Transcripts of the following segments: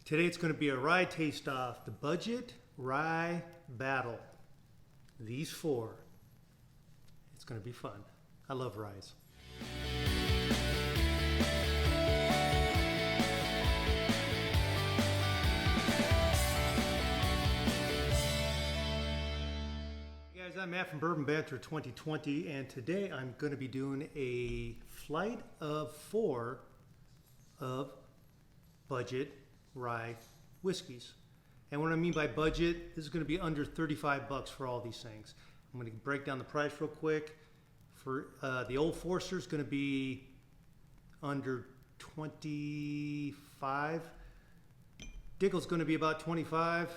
Today it's going to be a rye taste off, the Budget Rye Battle. These four. It's going to be fun. I love ryes. Hey guys, I'm Matt from Bourbon Banter 2020, and today I'm going to be doing a flight of 4 of budget rye whiskeys. And what I mean by budget, this is going to be under 35 bucks for all these things. I'm going to break down the price real quick. For the Old Forester is going to be under 25. Dickle's going to be about 25.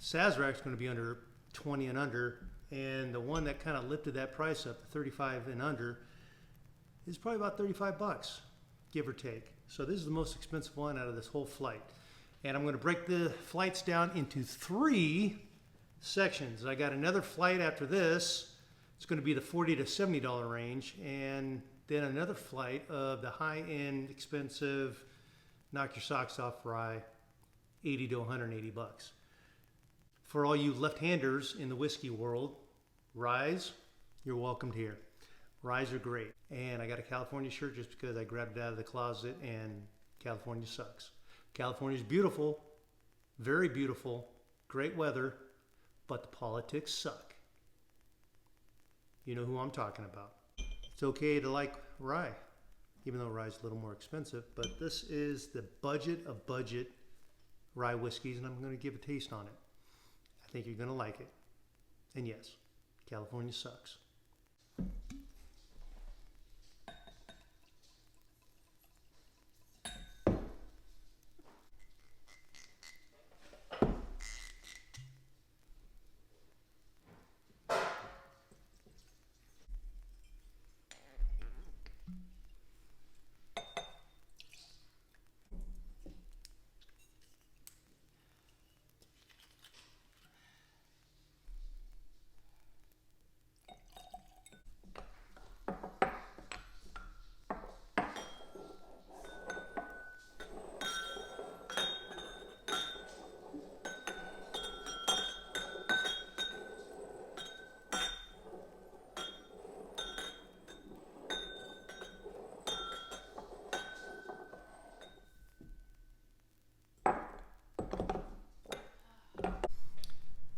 Sazerac's going to be under 20 and under. And the one that kind of lifted that price up to 35 and under is probably about 35 bucks, give or take. So this is the most expensive one out of this whole flight. And I'm going to break the flights down into 3 sections. I got another flight after this. It's going to be the $40 to $70 range. And then another flight of the high-end, expensive, knock your socks off rye, 80 to 180 bucks. For all you left-handers in the whiskey world, ryes, you're welcomed here. Ryes are great. And I got a California shirt just because I grabbed it out of the closet, and California sucks. California's beautiful, very beautiful, great weather, but the politics suck. You know who I'm talking about. It's okay to like rye, even though rye's a little more expensive, but this is the budget of budget rye whiskeys, and I'm going to give a taste on it. I think you're going to like it. And yes, California sucks.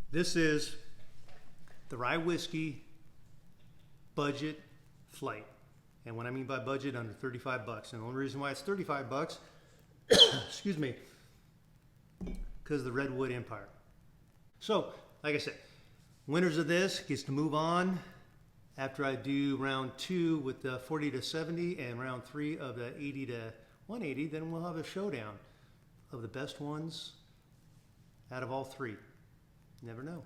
This is the Rye Whiskey budget flight. And what I mean by budget, under 35 bucks. And the only reason why it's 35 bucks, excuse me, because of the Redwood Empire. So, like I said, winners of this gets to move on after I do round 2 with the 40 to 70 and round 3 of the 80 to 180. Then we'll have a showdown of the best ones out of all 3. Never know.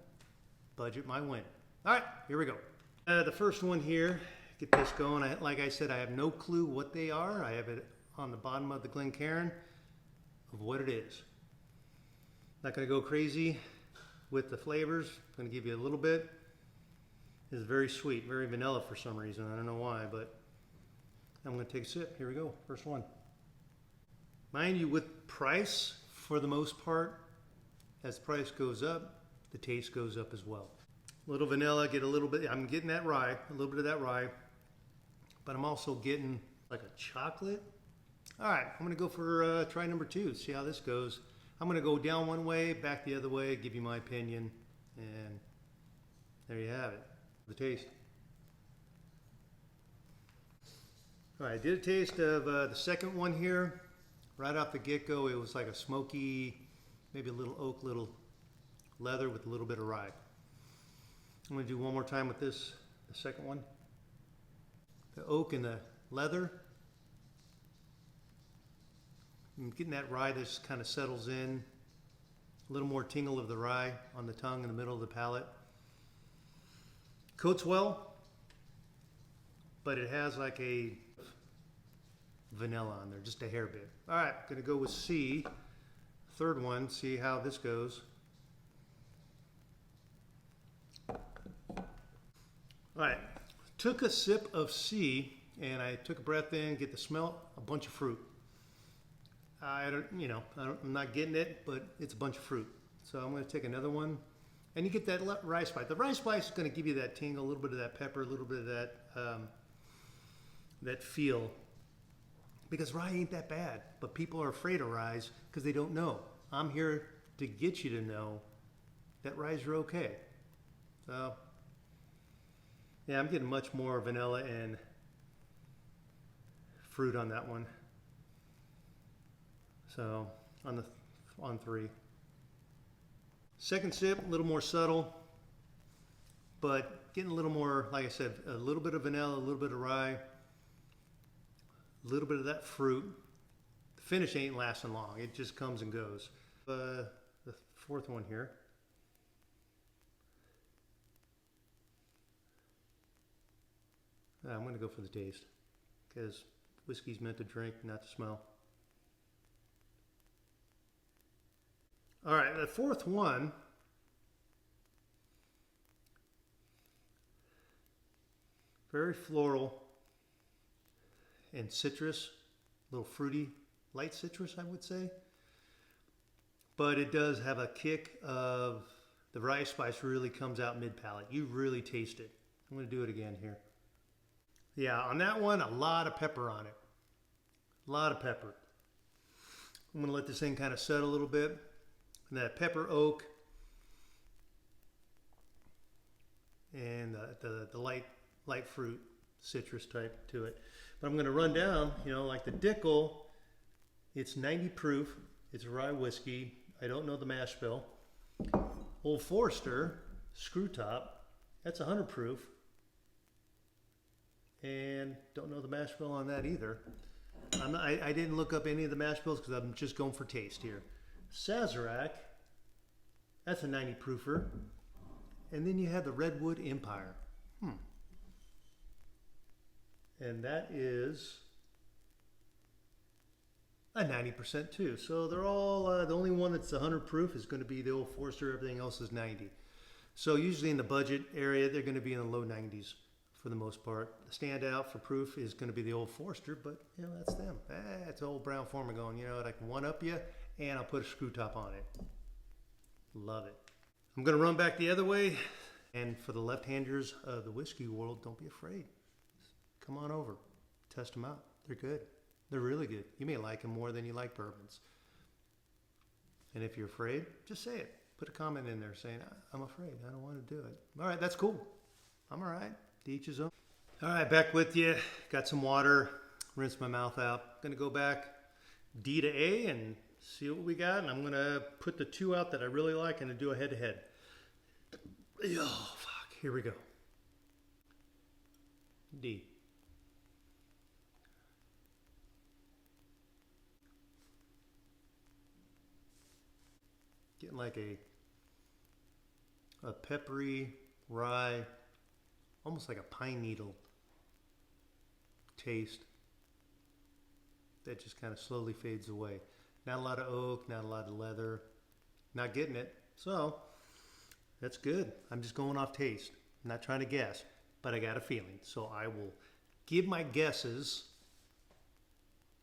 Budget might win. All right, here we go. The first one here, get this going. Like I said, I have no clue what they are. I have it on the bottom of the Glencairn of what it is. Not going to go crazy with the flavors. I'm going to give you a little bit. It's very sweet, very vanilla for some reason. I don't know why, but I'm going to take a sip. Here we go. First one. Mind you, with price, for the most part, as price goes up, the taste goes up as well. A little vanilla, get a little bit, I'm getting that rye, a little bit of that rye, but I'm also getting like a chocolate. All right, I'm gonna go for try number 2, see how this goes. I'm gonna go down one way, back the other way, give you my opinion, and there you have it, the taste. All right, I did a taste of the second one here. Right off the get-go, it was like a smoky, maybe a little oak, little leather with a little bit of rye. I'm going to do one more time with this, the second one. The oak and the leather. I'm getting that rye that just kind of settles in. A little more tingle of the rye on the tongue in the middle of the palate. Coats well, but it has like a vanilla on there, just a hair bit. All right, going to go with C, third one, see how this goes. All right, took a sip of C and I took a breath in, get the smell, a bunch of fruit. I'm not getting it, but it's a bunch of fruit. So I'm going to take another one, and you get that rye spice. The rye spice is going to give you that tingle, a little bit of that pepper, a little bit of that feel. Because rye ain't that bad, but people are afraid of rye because they don't know. I'm here to get you to know that ryes are okay. So, yeah, I'm getting much more vanilla and fruit on that one. So, on 3. Second sip, a little more subtle, but getting a little more, like I said, a little bit of vanilla, a little bit of rye, a little bit of that fruit. The finish ain't lasting long. It just comes and goes. The fourth one here. I'm going to go for the taste because whiskey's meant to drink, not to smell. All right, the fourth one. Very floral and citrus, a little fruity, light citrus, I would say. But it does have a kick of the rye spice really comes out mid-palate. You really taste it. I'm going to do it again here. Yeah, on that one, a lot of pepper on it. A lot of pepper. I'm going to let this thing kind of settle a little bit. And that pepper oak and the light fruit citrus type to it. But I'm going to run down, like the Dickel, it's 90 proof. It's a rye whiskey. I don't know the mash bill. Old Forester, screw top, that's 100 proof. And don't know the mash bill on that either. I didn't look up any of the mash bills because I'm just going for taste here. Sazerac, that's a 90 proofer. And then you have the Redwood Empire. And that is a 90% too. So they're all, the only one that's 100 proof is going to be the Old Forester. Everything else is 90. So usually in the budget area, they're going to be in the low 90s for the most part. The standout for proof is going to be the Old Forester, but that's them. It's old Brown Forman going, I can one up you and I'll put a screw top on it. Love it. I'm going to run back the other way. And for the left-handers of the whiskey world, don't be afraid. Come on over. Test them out. They're good. They're really good. You may like them more than you like bourbons. And if you're afraid, just say it. Put a comment in there saying, I'm afraid. I don't want to do it. All right, that's cool. I'm all right. To each his own. All right, back with you. Got some water. Rinse my mouth out. Going to go back D to A and see what we got. And I'm going to put the two out that I really like and do a head-to-head. Oh, fuck. Here we go. D. Getting like a peppery rye, almost like a pine needle taste that just kind of slowly fades away. Not a lot of oak, not a lot of leather, not getting it. So that's good. I'm just going off taste. I'm not trying to guess, but I got a feeling. So I will give my guesses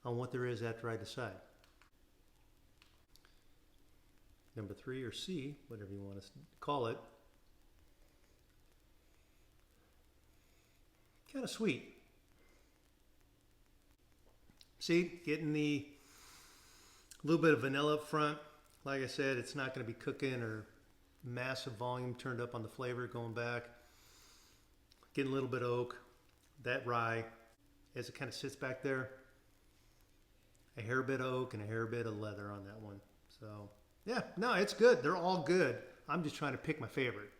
on what there is after I decide. Number 3 or C, whatever you want to call it. Kind of sweet. See, getting the little bit of vanilla up front. Like I said, it's not going to be cooking or massive volume turned up on the flavor going back. Getting a little bit of oak, that rye, as it kind of sits back there. A hair bit of oak and a hair bit of leather on that one. So, yeah, no, it's good. They're all good. I'm just trying to pick my favorite.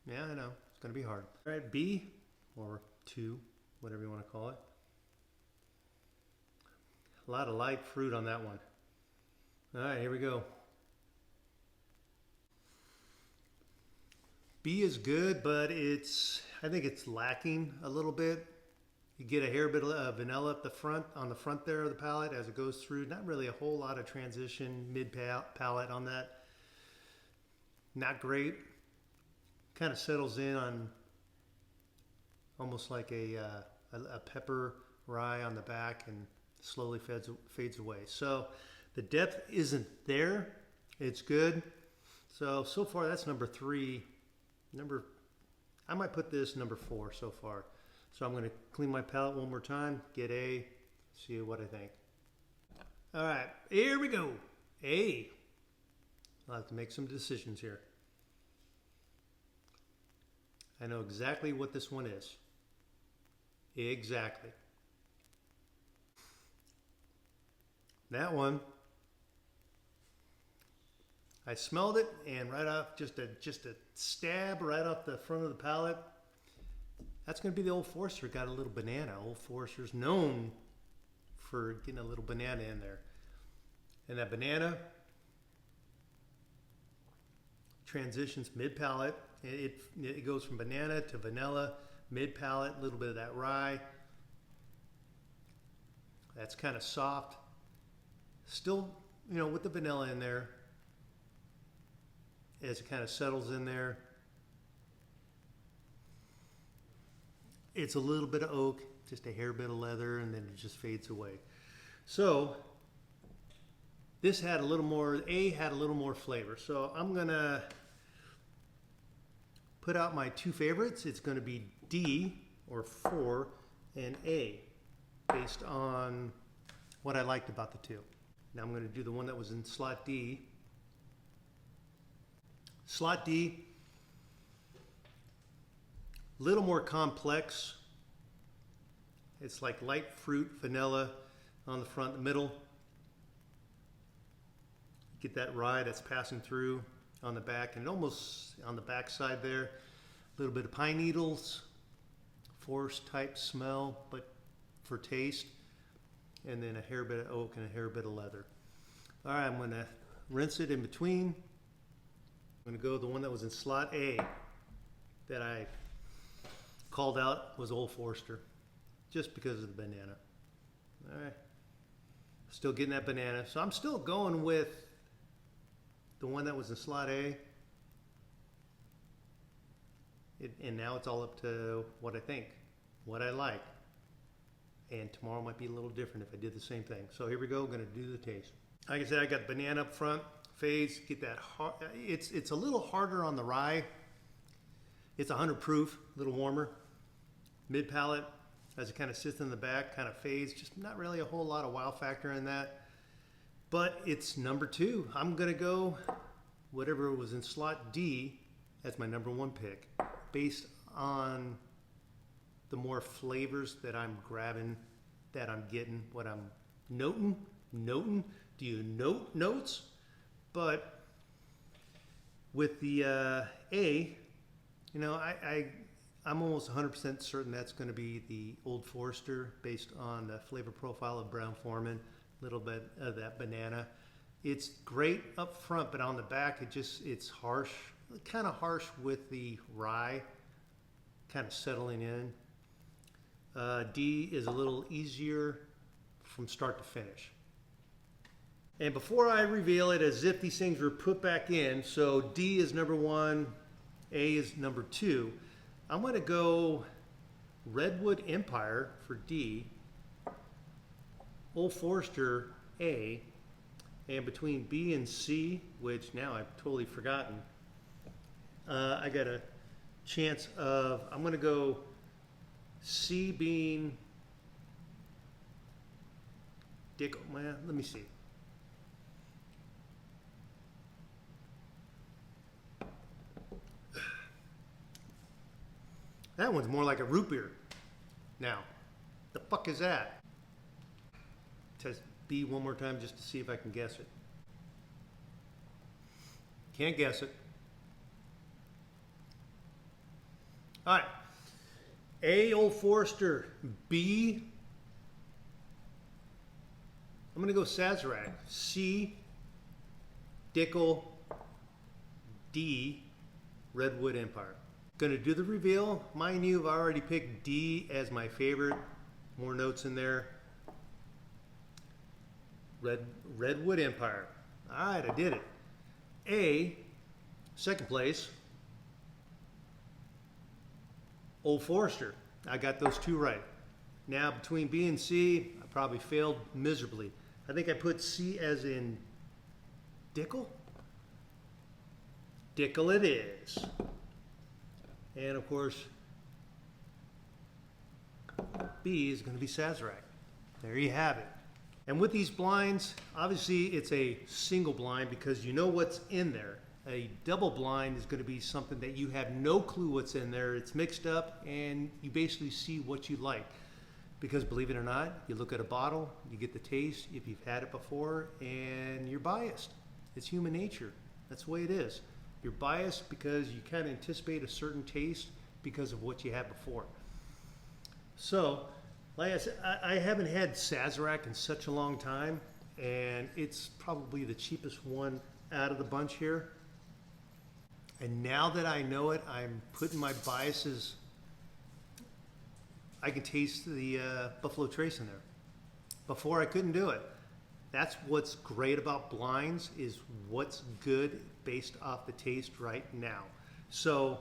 Yeah, I know. It's going to be hard. All right, B or 2, whatever you want to call it. A lot of light fruit on that one. All right, here we go. B is good, but I think it's lacking a little bit. You get a hair bit of vanilla up the front, on the front there of the palate as it goes through. Not really a whole lot of transition mid-palate on that. Not great. Kind of settles in on almost like a pepper rye on the back and slowly fades away. So the depth isn't there. It's good. So far that's number 3. I might put this number 4 so far. So I'm going to clean my palate one more time, get A, see what I think. All right, here we go. A. I'll have to make some decisions here. I know exactly what this one is. Exactly. That one, I smelled it, and right off, just a stab right off the front of the palate. That's going to be the Old Forester. Got a little banana. Old Forester's known for getting a little banana in there. And that banana transitions mid-palate. It goes from banana to vanilla, mid-palate, a little bit of that rye. That's kind of soft. Still, with the vanilla in there. As it kind of settles in there. It's a little bit of oak, just a hair bit of leather, and then it just fades away. So this had a little more, A had a little more flavor. So I'm gonna put out my 2 favorites. It's gonna be D, or 4, and A, based on what I liked about the 2. Now I'm gonna do the one that was in slot D. Slot D, a little more complex. It's like light fruit, vanilla on the front, the middle. Get that rye that's passing through on the back, and almost on the back side there, a little bit of pine needles, forest type smell, but for taste, and then a hair bit of oak and a hair bit of leather. All right, I'm gonna rinse it in between. I'm gonna go the one that was in slot A that I called out was Old Forester, just because of the banana. All right, still getting that banana. So I'm still going with the one that was in slot A. And now it's all up to what I think, what I like. And tomorrow might be a little different if I did the same thing. So here we go, gonna do the taste. Like I said, I got banana up front, fades, get that hard. It's a little harder on the rye. It's 100 proof, a little warmer. Mid palate, as it kind of sits in the back, kind of fades. Just not really a whole lot of wow factor in that. But it's number 2. I'm gonna go whatever was in slot D as my number 1 pick, based on the more flavors that I'm grabbing, that I'm getting, what I'm noting. Do you note notes? But with the A, I'm almost 100% certain that's going to be the Old Forester, based on the flavor profile of Brown Foreman, a little bit of that banana. It's great up front, but on the back, it's harsh, kind of harsh with the rye, kind of settling in. D is a little easier from start to finish. And before I reveal it, as if these things were put back in, so D is number 1, A is number 2. I'm going to go Redwood Empire for D, Old Forester A, and between B and C, which now I've totally forgotten, I got a chance of, I'm going to go C being Dick, man, let me see. That one's more like a root beer. Now, the fuck is that? Test B one more time just to see if I can guess it. Can't guess it. All right. A, Old Forester. B, I'm going to go Sazerac. C, Dickel. D, Redwood Empire. Going to do the reveal. Mind you, I've already picked D as my favorite. More notes in there. Redwood Empire. All right, I did it. A, second place, Old Forester. I got those 2 right. Now between B and C, I probably failed miserably. I think I put C as in Dickel. Dickel it is. And of course, B is going to be Sazerac. There you have it. And with these blinds, obviously it's a single blind because you know what's in there. A double blind is going to be something that you have no clue what's in there. It's mixed up and you basically see what you like. Because believe it or not, you look at a bottle, you get the taste if you've had it before, and you're biased. It's human nature. That's the way it is. You're biased because you kind of anticipate a certain taste because of what you had before. So, like I said, I haven't had Sazerac in such a long time, and it's probably the cheapest one out of the bunch here. And now that I know it, I'm putting my biases. I can taste the Buffalo Trace in there. Before I couldn't do it. That's what's great about blinds, is what's good based off the taste right now. So,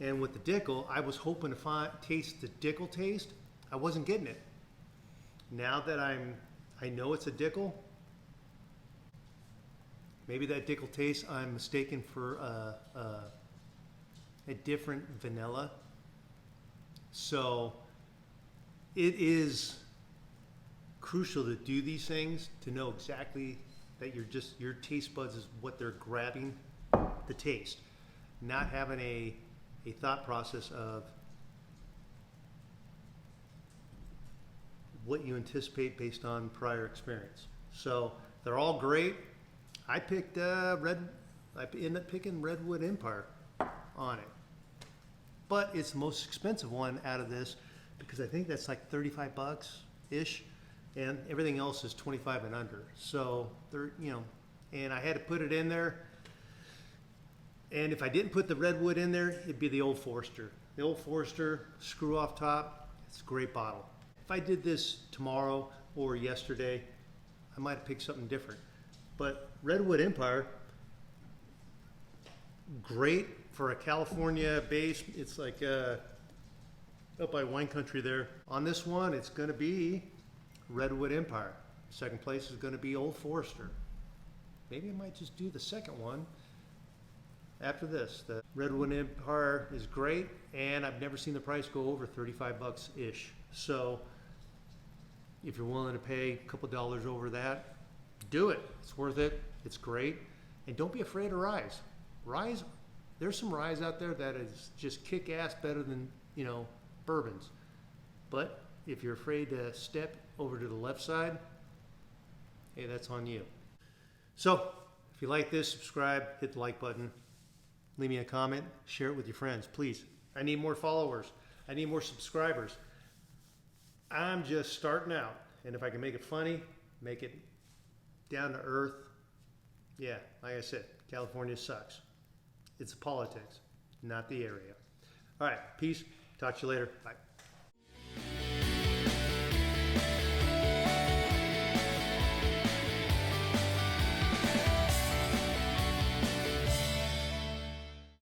and with the Dickel, I was hoping to taste the Dickel taste. I wasn't getting it. Now that I know it's a Dickel, maybe that Dickel taste I'm mistaken for a different vanilla. So it is crucial to do these things, to know exactly that your taste buds is what they're grabbing the taste, not having a thought process of what you anticipate based on prior experience. So they're all great. I picked I ended up picking Redwood Empire on it, but it's the most expensive one out of this because I think that's like 35 bucks ish, and everything else is 25 and under. So they're, and I had to put it in there. And if I didn't put the Redwood in there, it'd be the Old Forester. The Old Forester, screw off top. It's a great bottle. If I did this tomorrow or yesterday, I might have picked something different. But Redwood Empire, great for a California base. It's like up by wine country there. On this one, it's going to be Redwood Empire. Second place is going to be Old Forester. Maybe I might just do the second one after this. The Redwood Empire is great, and I've never seen the price go over 35 bucks ish. So if you're willing to pay a couple dollars over that, do it. It's worth it. It's great. And don't be afraid of ryes. Ryes, there's some ryes out there that is just kick ass better than, bourbons. But if you're afraid to step over to the left side, hey, that's on you. So if you like this, subscribe, hit the like button, leave me a comment, share it with your friends, please. I need more followers. I need more subscribers. I'm just starting out, and if I can make it funny, make it down to earth, yeah, like I said, California sucks. It's the politics, not the area. All right, peace. Talk to you later. Bye.